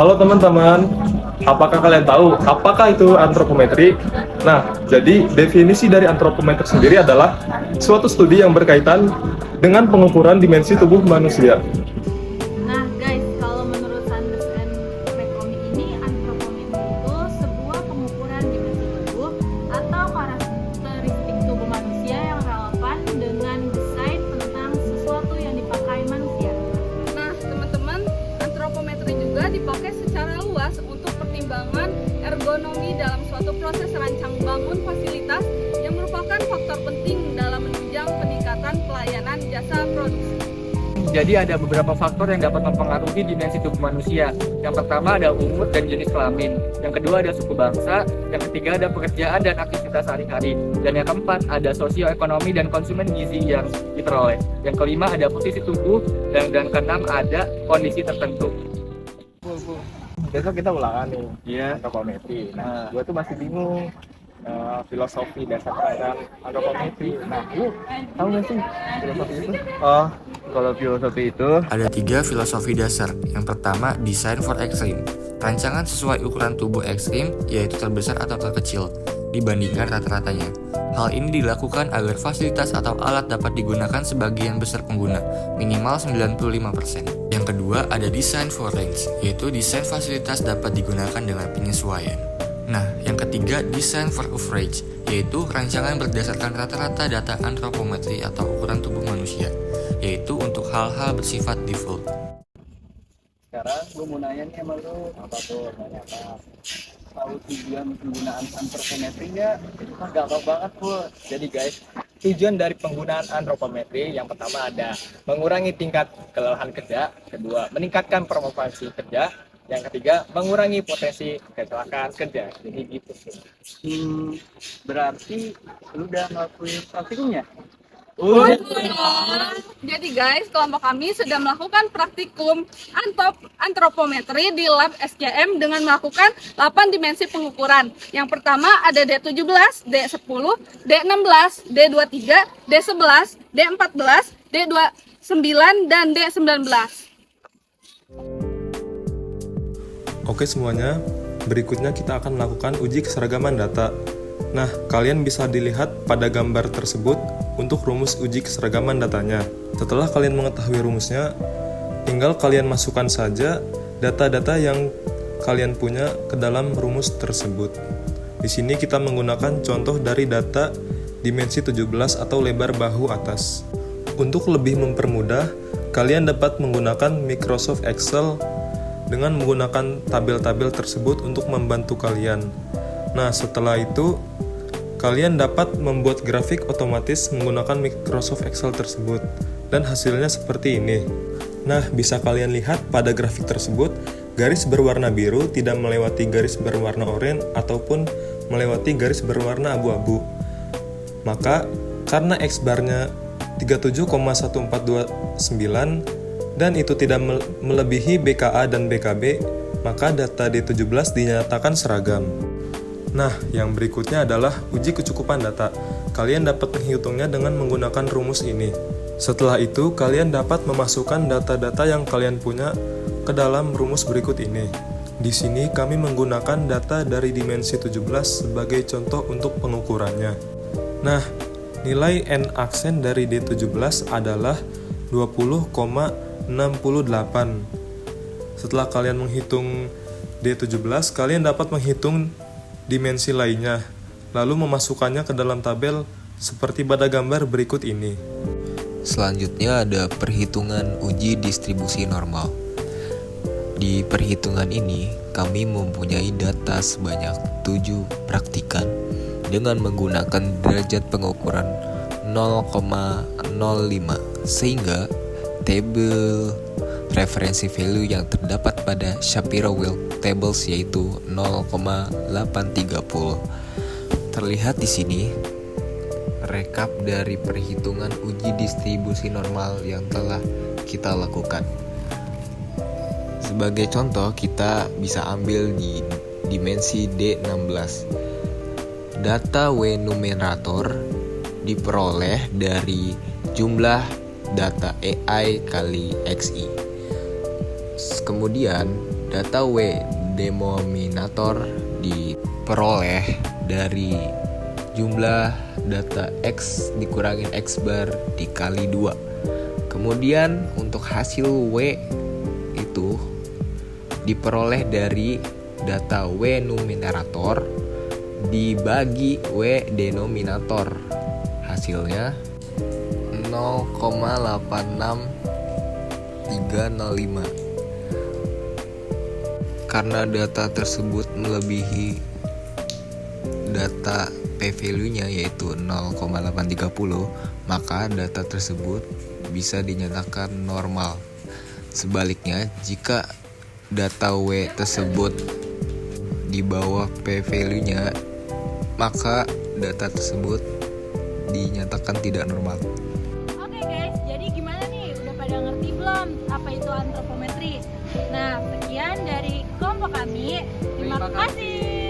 Halo teman-teman, apakah kalian tahu apakah itu antropometri? Nah, jadi definisi dari antropometri sendiri adalah suatu studi yang berkaitan dengan pengukuran dimensi tubuh manusia. Nah guys, kalau menurut Sanders and Rekomi ini, antropometri itu sebuah pengukuran dimensi tubuh atau karakteristik tubuh manusia yang relevan dengan desain tentang sesuatu yang dipakai manusia. Nah, teman-teman, antropometri juga dipakai secara luas untuk pertimbangan ergonomi dalam suatu proses rancang bangun fasilitas yang merupakan faktor penting dalam menunjang peningkatan pelayanan jasa produksi. Jadi ada beberapa faktor yang dapat mempengaruhi dimensi tubuh manusia. Yang pertama ada umur dan jenis kelamin. Yang kedua ada suku bangsa. Yang ketiga ada pekerjaan dan aktivitas sehari-hari. Dan yang keempat ada sosioekonomi dan konsumen gizi yang diperoleh. Yang kelima ada posisi tubuh. Dan keenam ada kondisi tertentu. Besok kita ulangan nih, Iya. antropometri. Nah, gue tuh masih bingung filosofi dasar terhadap antropometri. Nah, lu tahu nggak sih filosofi itu? Oh, kalau filosofi itu Ada 3 filosofi dasar. Yang pertama, design for extreme. Rancangan sesuai ukuran tubuh ekstrim, yaitu terbesar atau terkecil, dibandingkan rata-ratanya. Hal ini dilakukan agar fasilitas atau alat dapat digunakan sebagian besar pengguna, minimal 95%. Yang kedua, ada design for range, yaitu desain fasilitas dapat digunakan dengan penyesuaian. Nah, yang ketiga, design for average, yaitu rancangan berdasarkan rata-rata data antropometri atau ukuran tubuh manusia, yaitu untuk hal-hal bersifat default. sekarang gue mau nanya nih sama lu. Apa tuh? Nanya apa? Tahu tujuan penggunaan antropometri nggak? Itu kan gampang banget pur. Jadi guys, tujuan dari penggunaan antropometri yang pertama ada mengurangi tingkat kelelahan kerja, kedua meningkatkan performansi kerja, yang ketiga mengurangi potensi kecelakaan kerja. Jadi gitu sih. Berarti lu udah ngelakuin praktikumnya? Jadi guys, kelompok kami sudah melakukan praktikum antropometri di lab SCM dengan melakukan 8 dimensi pengukuran. Yang pertama ada D17, D10, D16, D23, D11, D14, D29, dan D19. Oke semuanya, berikutnya kita akan melakukan uji keseragaman data. Nah, kalian bisa dilihat pada gambar tersebut untuk rumus uji keseragaman datanya. Setelah kalian mengetahui rumusnya, tinggal kalian masukkan saja data-data yang kalian punya ke dalam rumus tersebut. Di sini kita menggunakan contoh dari data dimensi 17 atau lebar bahu atas. Untuk lebih mempermudah, kalian dapat menggunakan Microsoft Excel dengan menggunakan tabel-tabel tersebut untuk membantu kalian. Nah, setelah itu, kalian dapat membuat grafik otomatis menggunakan Microsoft Excel tersebut. Dan hasilnya seperti ini. Nah, bisa kalian lihat pada grafik tersebut, garis berwarna biru tidak melewati garis berwarna oranye ataupun melewati garis berwarna abu-abu. Maka, karena X-barnya 37,1429 dan itu tidak melebihi BKA dan BKB, maka data D17 dinyatakan seragam. Nah, yang berikutnya adalah uji kecukupan data. Kalian dapat menghitungnya dengan menggunakan rumus ini. Setelah itu, kalian dapat memasukkan data-data yang kalian punya ke dalam rumus berikut ini. Di sini kami menggunakan data dari dimensi 17 sebagai contoh untuk pengukurannya. Nah, nilai N aksen dari D17 adalah 20,68. Setelah kalian menghitung D17, kalian dapat menghitung dimensi lainnya, lalu memasukkannya ke dalam tabel seperti pada gambar berikut ini. Selanjutnya ada perhitungan uji distribusi normal. Di perhitungan ini, kami mempunyai data sebanyak 7 praktikan dengan menggunakan derajat pengukuran 0,05 sehingga tabel referensi value yang terdapat pada Shapiro-Wilk tables yaitu 0,830. Terlihat di sini rekap dari perhitungan uji distribusi normal yang telah kita lakukan. Sebagai contoh, kita bisa ambil di dimensi D16. Data W numerator diperoleh dari jumlah data AI kali XI. Kemudian Data W denominator diperoleh dari jumlah data X dikurangin X bar dikali 2. Kemudian untuk hasil W itu diperoleh dari data W numerator dibagi W denominator. Hasilnya 0,86305. Karena data tersebut melebihi data p-value-nya yaitu 0,830, maka data tersebut bisa dinyatakan normal. Sebaliknya, jika data W tersebut di bawah p-value-nya, maka data tersebut dinyatakan tidak normal. Oke guys, jadi gimana nih? Udah pada ngerti belum apa itu antropometri? Nah, sekian dari kelompok kami. Terima kasih.